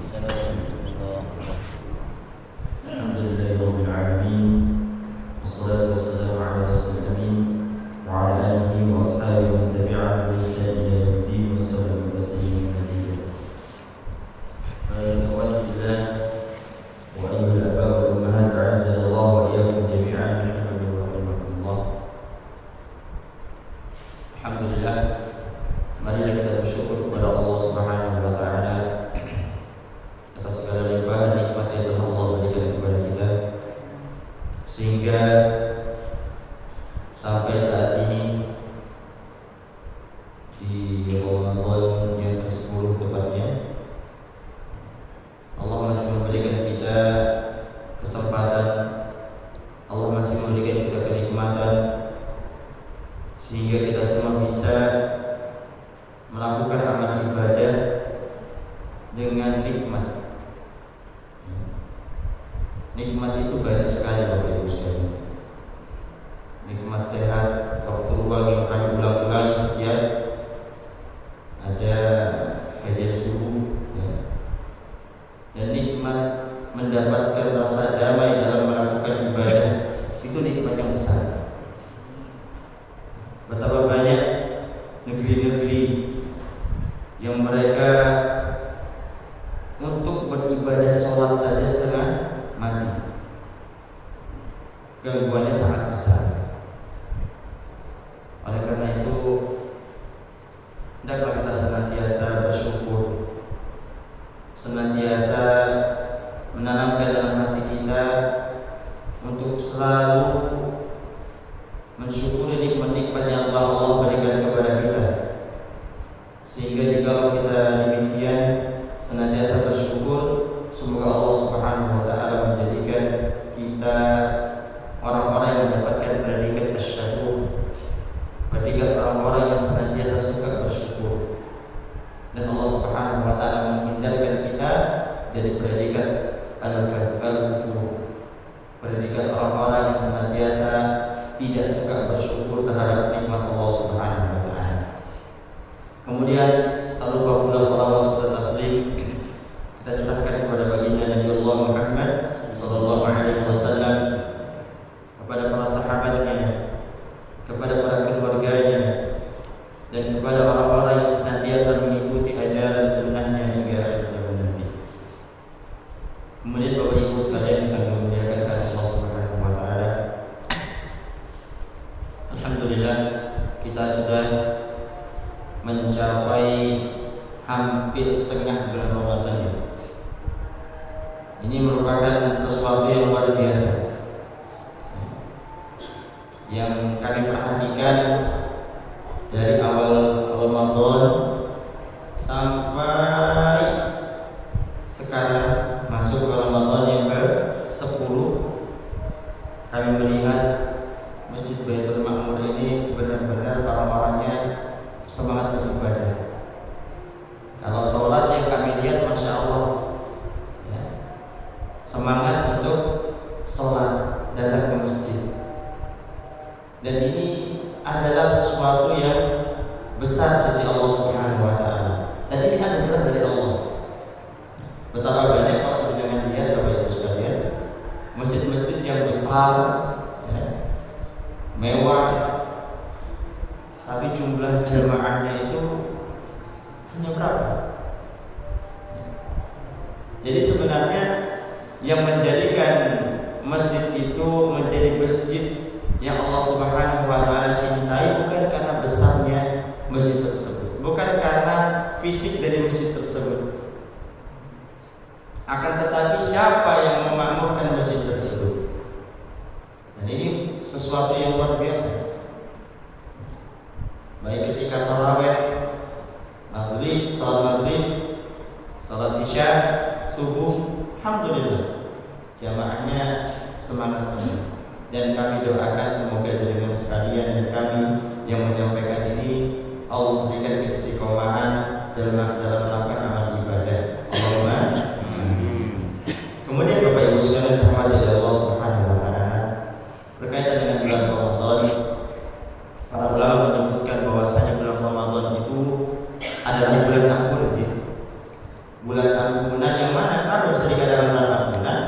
Assalamualaikum warahmatullahi wabarakatuh. Wassalatu wassalamu ala rasulil amin wa ala alihi wa ashabihi wa tabi'ahum bi ihsan ila yaumil din wa sallam tasliman mazida. Ikhwani fillah wa ayyuhal aba wal ummahat a'azzallahu wa iyyakum jami'an rahimani wa rahimakumullah. Alhamdulillah, marilah kita bersyukur kepada Allah Subhanahu wa taala atas segala limpahan nikmat yang telah Allah berikan kepada kita, sehingga sampai saat ini di Ramadan yang ke-10 tepatnya, Allah masih memberikan kita kesempatan, Allah masih memberikan kita kenikmatan, sehingga kita semua bisa melakukan amal ibadah dengan nikmat. Nikmat itu banyak sekali Bapak Ibu sekalian. Nikmat sehat, waktu luang yang kami ulang-ulangi setiap ada kajian subuh, ya. Dan nikmat mendapatkan rasa damai dalam melakukan ibadah, itu nikmat yang besar. Betapa banyak negeri-negeri yang mereka untuk beribadah sholat saja setengah mati, gangguannya sangat besar. Oleh karena itu, hendaklah kita senantiasa bersyukur, senantiasa menanamkan dalam hati kita untuk selalu mensyukuri nikmat-nikmat yang Allah berikan kepada kita, sehingga jika kita demikian senantiasa bersyukur, semoga Allah Subhanahu wa taala menjadikan kita orang-orang yang mendapatkan predikat asy-syakur, predikat orang-orang yang senantiasa suka bersyukur, dan Allah Subhanahu wa taala menghindarkan kita dari predikat al-kufur, predikat orang-orang yang senantiasa tidak suka bersyukur terhadap nikmat Allah Subhanahu wa taala. Kemudian tak lupa pula salawat serta taslim kita curahkan kepada baginda Nabi Allah Muhammad sallallahu alaihi wasallam, kepada para sahabatnya, kepada para keluarganya, dan kepada orang-orang yang senantiasa mengikuti ajaran sunnahnya hingga akhir zaman nanti. Kemudian Bapak Ibu sekalian yang kami muliakan Allah Subhanahu wa taala, alhamdulillah kita sudah mencapai hampir setengah bulan Ramadan ya. Ini merupakan sesuatu yang luar biasa yang kami perhatikan dari awal Ramadan sampai sekarang masuk ke Ramadan yang ke-10. Kami melihat Masjid Baitul Ma'mur ini benar-benar orang-orangnya semangat beribadah. Kalau sholat yang kami lihat, Masya Allah, ya, semangat untuk sholat, datang ke masjid. Dan ini adalah sesuatu yang besar sisi Allah Subhanahu wa taala. Dan ini anugerah dari Allah. Betapa banyak orang dengan lihat Bapak Ibu sekalian, masjid-masjid yang besar, ya, mewah, tapi jumlah jamaahnya itu hanya berapa? Jadi sebenarnya yang menjadikan masjid itu menjadi masjid yang Allah Subhanahu wa taala cintai bukan karena besarnya masjid tersebut, bukan karena fisik dari masjid tersebut, akan tetapi siapa yang memakmurkan masjid tersebut. Dan ini sesuatu yang luar biasa. Baik ketika tarawih, maghrib, salat isya, subuh, alhamdulillah jamaahnya semangat. Dan kami doakan semoga jaringan sekalian dan kami yang menyampaikan ini Allah memberikan keistiqomahan dalam melakukan amal ibadah. Allahumma amin. Kemudian Bapak Ibu sekalian rahmati dari Allah Subhanahu wa taala, berkaitan dengan bulan Ramadan, para ulama menyebutkan bahwasanya bulan Ramadan itu adalah bulan ampun, bulan ampunan yang mana? Kenapa bisa dikatakan bulan ampunan?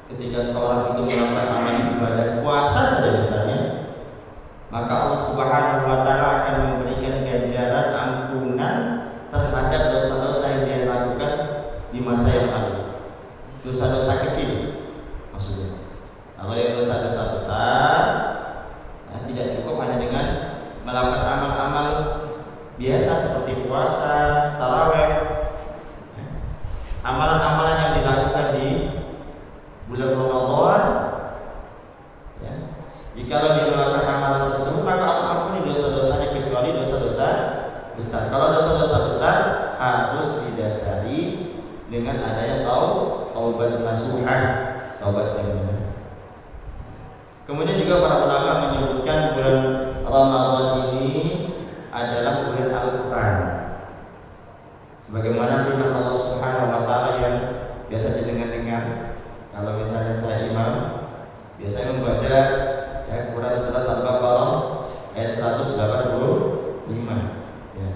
Ketika seorang itu melakukan amal ibadah puasa saja misalnya, maka Allah Subhanahu wa taala akan memberikan ganjaran ampunan terhadap dosa-dosa yang dia lakukan di masa yang lalu. Dosa-dosa kecil maksudnya. Kalau yang dosa-dosa besar, nah, tidak cukup hanya dengan melakukan amal-amal biasa seperti puasa, tarawih, amalan-amalan yang dilakukan di bulan Ramadan, ya. Jikalau dia melakukan amalan tersebut, maka Allah ampuni dosa-dosanya kecuali dosa-dosa besar. Kalau dosa-dosa besar harus didasari dengan adanya taubat nasuhah, taubat yang benar. Kemudian juga para ulama menyebutkan bulan Ramadan ini adalah bulan Al-Quran. Sebagaimana firman Allah Subhanahu wa taala yang biasa didengar-dengar. Kalau misalnya saya imam, biasanya membaca ya Quran surat Al-Baqarah ayat 185. Ya.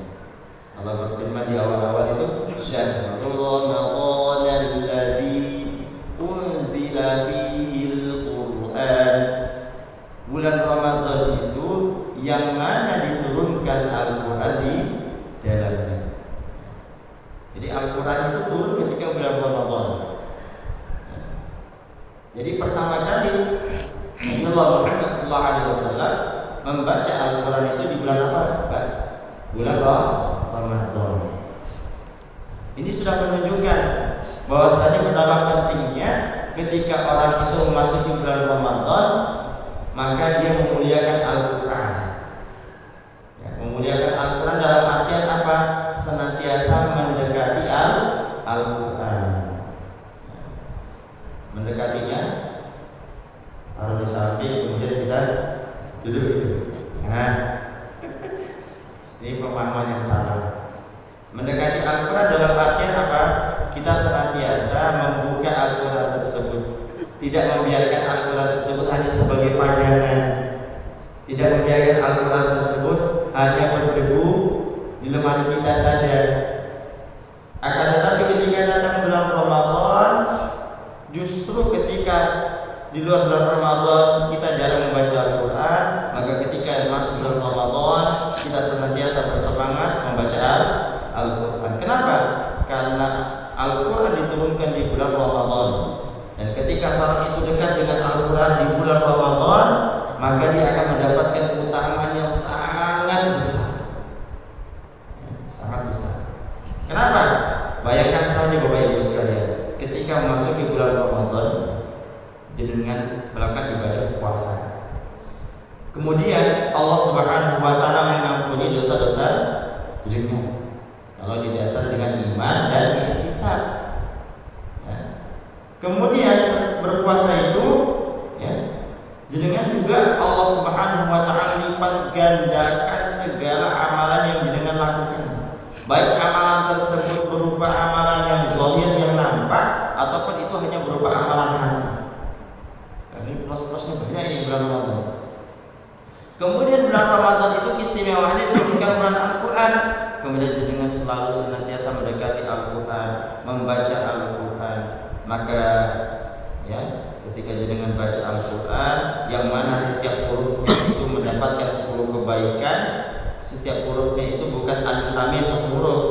Allah berfirman di awal-awal itu, Syahrul Ramadan alladzi unzila fihil Qur'an. Bulan Ramadan itu yang mana diturunkan Al-Quran di dalamnya. Jadi Al-Quran itu turun ketika bulan Ramadan. Jadi pertama kali Rasulullah Muhammad SAW membaca Al-Quran itu di bulan apa? Bulan Ramadan. Ini sudah menunjukkan bahwasanya betapa pentingnya ketika orang itu memasuki bulan Ramadan, maka dia memuliakan Al-Quran. Ya, memuliakan Al-Quran dalam artian apa? Senantiasa mendekati Al-Quran. Mendekatinya, taruh di samping, kemudian kita duduk itu. Nah, ini pemahaman yang salah. Mendekati Al-Quran dalam artian apa? Kita senantiasa membuka Al-Quran tersebut, tidak membiarkan Al-Quran tersebut hanya sebagai pajangan, tidak membiarkan Al-Quran tersebut hanya berdebu di lemari kita saja. Akan tetapi ketika datang bulan Ramadan, justru ketika di luar bulan Ramadan kita jarang membaca Al-Quran, maka ketika masuk bulan Ramadan kita senantiasa bersemangat membaca Al-Quran. Kenapa? Karena Al-Quran diturunkan di bulan Ramadan. Dan ketika seorang itu dekat dengan Al-Quran di bulan Ramadan, maka dia akan mendapatkan keutamaan yang sangat besar. Sangat besar. Kenapa? Bayangkan saja Bapak Ibu sekalian, ketika memasuki bulan Ramadan dengan melakukan ibadah puasa, kemudian Allah Subhanahu wa taala mengampuni dosa-dosa jenengan kalau didasar dengan iman dan ihtisab. Ya. Kemudian berpuasa itu, ya, jenengan juga Allah Subhanahu wa taala lipat gandakan segala amalan yang jenengan lakukan. Baik amalan tersebut berupa amalan yang zahir yang nampak ataupun itu hanya berupa amalan hati. Ini plus-plusnya banyak ini bulan Ramadan. Kemudian bulan Ramadan itu istimewaannya diturunkan bulan Al-Quran. Kemudian jenengan selalu senantiasa mendekati Al-Quran, membaca Al-Quran. Maka ya, ketika jenengan baca Al-Quran, yang mana setiap hurufnya itu mendapatkan 10 kebaikan. Setiap hurufnya itu bukan alif lam mim 1 huruf.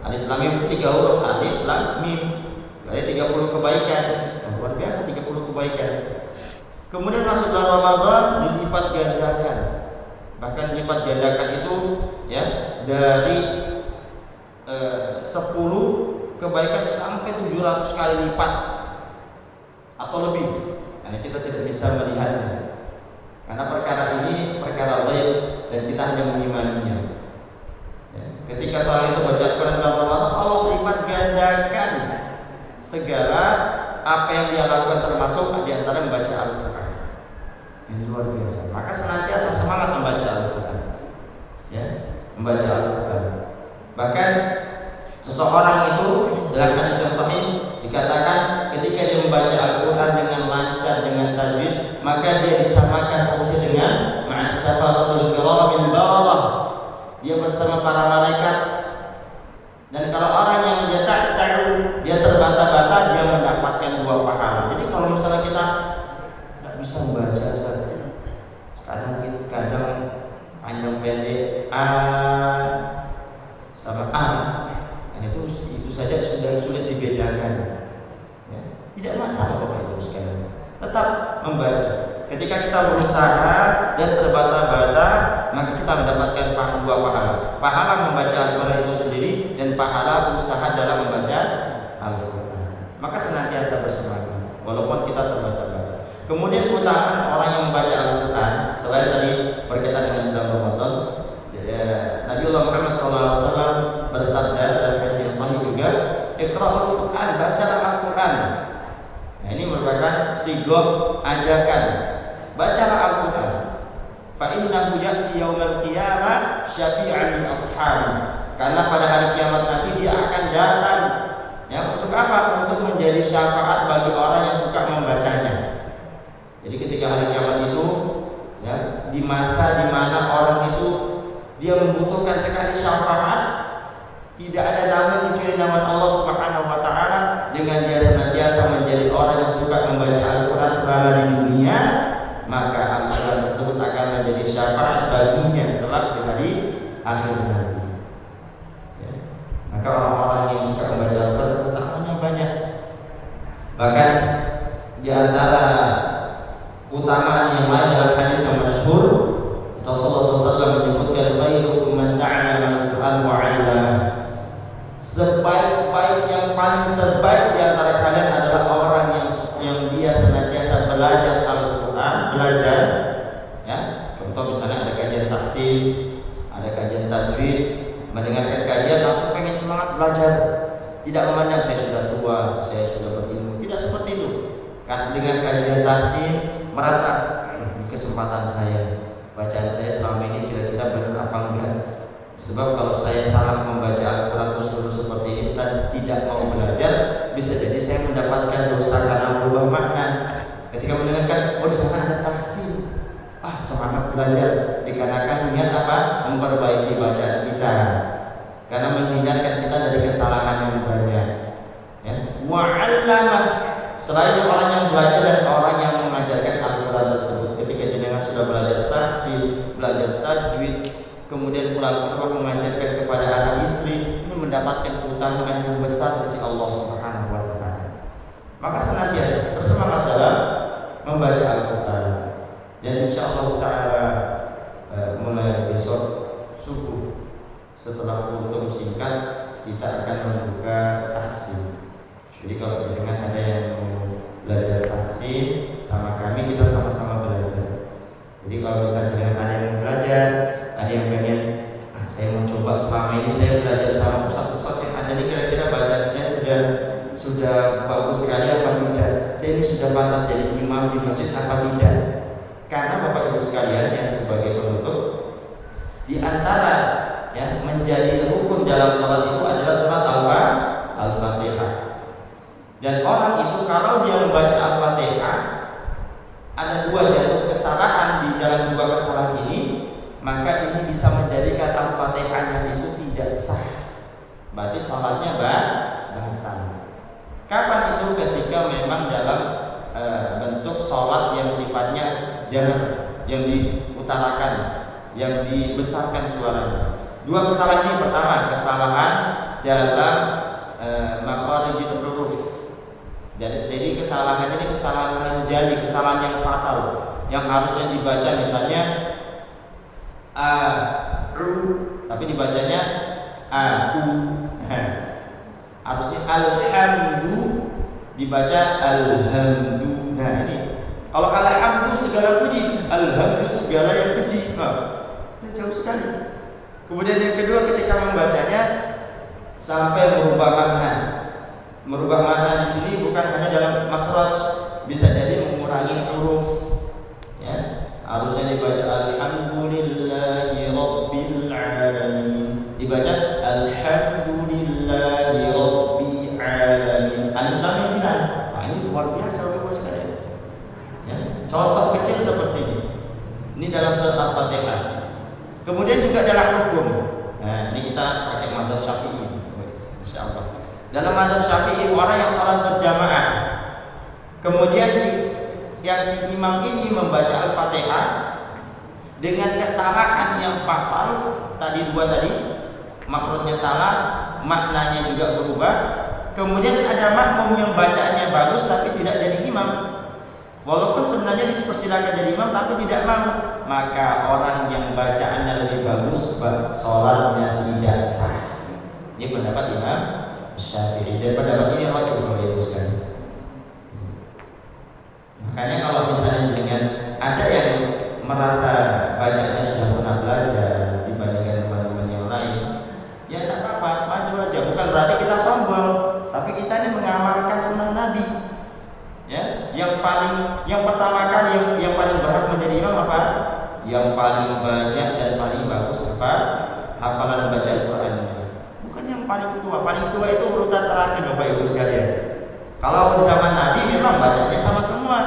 Alif lam mim itu 3 huruf, alif lam mim. Berarti 30 kebaikan. Luar biasa 30 kebaikan. Kemudian masuk bulan Ramadan dilipat gandakan. Bahkan dilipat gandakan itu ya dari 10 kebaikan sampai 700 kali lipat atau lebih. Nah, kita tidak bisa melihatnya. Karena perkara ini perkara ghaib dan kita hanya mengimaninya. Ya. Ketika seorang itu baca Quran dalam Ramadan, Allah lipat gandakan segala apa yang dia lakukan, termasuk di antara membaca Al-Quran. Ini luar biasa. Maka senantiasa semangat membaca Al-Quran. Ya, membaca Al-Quran. Bahkan seseorang itu dalam hadis yang sahih dikatakan ketika dia membaca Al-Quran dengan lancar, dengan tajwid, maka dia disamakan posisi dengan ma'as-safaratul kiramil bararah. Dia bersama para malaikat. Dan kalau orang yang mencetak saja sudah sulit dibedakan. Ya, tidak masalah Bapak Ibu sekalian. Tetap membaca. Ketika kita berusaha dan terbata-bata, maka kita mendapatkan dua pahala. Pahala membaca Al-Quran itu sendiri dan pahala usaha dalam membaca Al-Quran. Maka senantiasa bersemangat walaupun kita terbata-bata. Kemudian keutamaan orang yang membaca Al-Quran selain tadi berkaitan dengan bulan Ramadan, Nabiullah Muhammad SAW bersabda dalam hadis yang sahih juga, Iqra'ul Quran, bacalah Al-Quran. Nah, ini merupakan sigah ajakan. Bacalah Al-Quran. Fa innahu ya'ti yaumal qiyamah syafi'an li ashabi. Karena pada hari kiamat nanti dia akan datang. Ya, untuk apa? Untuk menjadi syafaat bagi orang yang suka membacanya. Jadi ketika hari kiamat itu, ya, di masa di mana orang itu dia membutuhkan sekali syafaat, tidak ada nama kecuali nama Allah Subhanahu wa taala, dengan dia senantiasa menjadi orang yang suka membaca Al-Quran selama di dunia, maka Al-Quran tersebut akan menjadi syafaat baginya kelak di hari akhir nanti. Ya. Maka orang-orang yang suka membaca Al-Quran keutamanya banyak. Bahkan di antara keutamaan yang lain dalam hadis yang masyhur, Rasulullah SAW menyebutkan khairukum man ta'allama al-Qur'an wa 'allama. Sebaik-baik yang paling terbaik di antara kalian adalah orang yang dia senantiasa belajar Al-Quran, belajar. Ya, contoh misalnya ada kajian tafsir, ada kajian tajwid, mendengarkan kajian langsung pengen semangat belajar. Tidak memandang saya sudah tua, saya sudah berilmu. Tidak seperti itu. Kan dengan kajian tafsir merasa ini kesempatan saya. Bacaan saya selama ini kira-kira benar apa enggak? Sebab kalau saya salah membaca Al-Quran terus seperti ini dan tidak mau belajar, bisa jadi saya mendapatkan dosa karena berubah makna. Ketika mendengarkan, oh di sana ada tafsir, semangat belajar, dikarenakan niat apa? Memperbaiki bacaan kita, karena menghindarkan kita dari kesalahan yang banyak. Ya. Wa'allamah, selain orang yang belajar dan orang yang mengajarkan Al-Quran tersebut. Ketika jenengan sudah belajar tafsir, belajar tajwid, kemudian pulang ke rumah mengajarkan kepada anak istri, ini mendapatkan keutamaan yang besar sisi Allah Subhanahu wa taala. Maka senantiasa bersemangat dalam membaca Al-Quran. Dan insyaallah taala mulai besok subuh setelah kultum singkat kita akan membuka tafsir. Jadi kalau dengan ada yang mau belajar tafsir sama kami, kita sama-sama belajar. Jadi kalau misalnya ada yang mau belajar, ada yang pengen, saya mau coba selama ini saya belajar sama ustaz-ustaz yang ada nih, kira-kira bacaan saya sudah bagus sekali apa tidak? Saya ini sudah pantas jadi imam di masjid apa tidak? Karena Bapak Ibu sekalian yang sebagai penutup, di antara ya menjadi rukun dalam sholat itu adalah surat Al-Fatihah. Dan orang itu kalau dia membaca Al-Fatihah, ada dua jatuh kesalahan di dalam dua kesalahan ini, maka ini bisa menjadikan Al-Fatihahnya itu tidak sah. Berarti sholatnya batal. Kapan itu? Ketika memang dalam bentuk sholat yang sifatnya jahar, yang diutarakan, yang dibesarkan suaranya. Dua kesalahan ini, pertama kesalahan dalam makharijul huruf. Jadi kesalahan ini kesalahan jali, kesalahan yang fatal, yang harusnya dibaca misalnya tapi dibacanya u. Harusnya alhamdu dibaca alhamdu. Nah ini kalau alhamdu segala puji, alhamdu segala yang puji, jauh sekali. Kemudian yang kedua, ketika membacanya sampai merubah makna. Merubah makna di sini bukan hanya dalam makhraj, bisa jadi mengurangi huruf. Ya, harusnya dibaca alhamdulillahi rabbil alamin, dibaca alhamdulillahi rabbil alamin. Alif lam mim hilang. Ini luar biasa Bapak sekalian. Ya, contoh kecil seperti ini. Ini dalam surat Al-Fatihah. Kemudian juga dalam hukum. Nah, ini kita pakai madzhab Syafi'i. Insyaallah. Dalam madzhab Syafi'i, orang yang salat berjamaah, kemudian yang si imam ini membaca Al-Fatihah dengan kesalahan yang fatal, tadi dua tadi, makhrajnya salah, maknanya juga berubah. Kemudian ada makmum yang bacaannya bagus tapi tidak jadi imam, walaupun sebenarnya dipersilakan jadi imam tapi tidak mau, maka orang yang bacaannya lebih bagus sholatnya tidak sah. Ini pendapat Imam Syafi'i, dan pendapat ini wajib Bapak Ibu sekalian. Makanya kalau misalnya dengan ada yang merasa bacanya sudah pernah belajar dibandingkan teman-teman yang lain, ya tidak apa-apa, maju aja. Bukan berarti kita sombong, tapi kita ini mengamalkan sunnah Nabi. Ya, yang pertama kali yang paling berhak menjadi imam apa? Yang paling banyak dan paling bagus apa? Hafalan baca Al-Qur'annya. Bukan yang paling tua. Paling tua itu urutan terakhir Bapak Ibu sekalian. Kalau di zaman Nabi memang bacanya sama semua,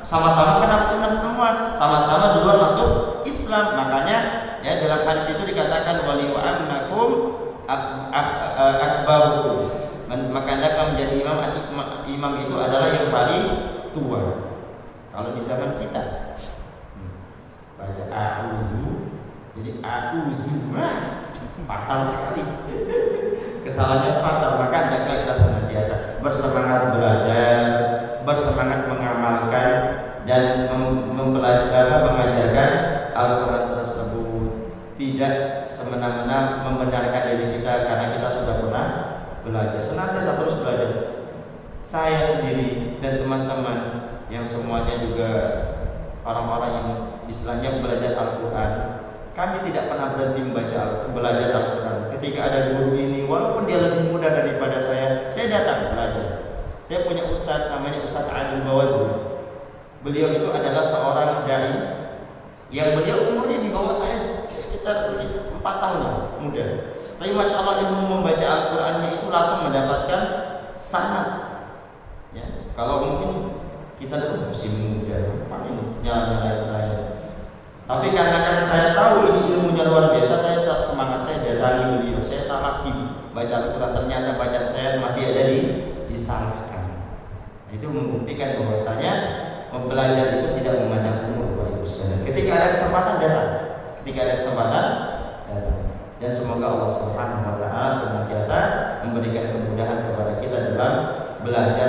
sama-sama kenal sunnah semua, sama-sama duluan masuk Islam. Makanya ya dalam hadis itu dikatakan wali wa'annakum akbarukum. Maka hendaklah menjadi imam itu adalah yang paling tua. Kalau di zaman kita baca a'udzu, jadi a'udzu fatal sekali. Kesalahannya fatal. Maka hendaklah kita senantiasa bersemangat belajar, bersemangat mengamalkan dan mengajarkan Al-Quran tersebut. Tidak semena-mena membenarkan diri kita karena kita sudah pernah belajar. Senantiasa terus belajar. Saya sendiri dan teman-teman yang semuanya juga orang-orang yang istilahnya belajar Al-Quran, kami tidak pernah berhenti belajar Al-Quran. Ketika ada guru ini, walaupun dia lebih muda daripada saya datang belajar. Saya punya ustadz namanya Ustadz Adil Bawazi. Beliau itu adalah seorang dai yang beliau umurnya di bawah saya sekitar 4 tahun lah, muda. Tapi masya Allah ilmu membaca Al-Qurannya itu langsung mendapatkan sanad. Ya, kalau mungkin kita lihat masih muda, paling nyala-nyala saya. Tapi karena saya tahu ini ilmunya luar biasa, saya tetap semangat, saya datangi beliau, saya talaki baca Al-Quran. Ternyata bacaan saya masih ada disalahkan. Itu membuktikan bahwasanya belajar itu tidak memandang umur, Bapak Ibu sekalian. Ketika ada kesempatan datang, datang. Dan semoga Allah Subhanahu wa taala senantiasa memberikan kemudahan kepada kita dalam belajar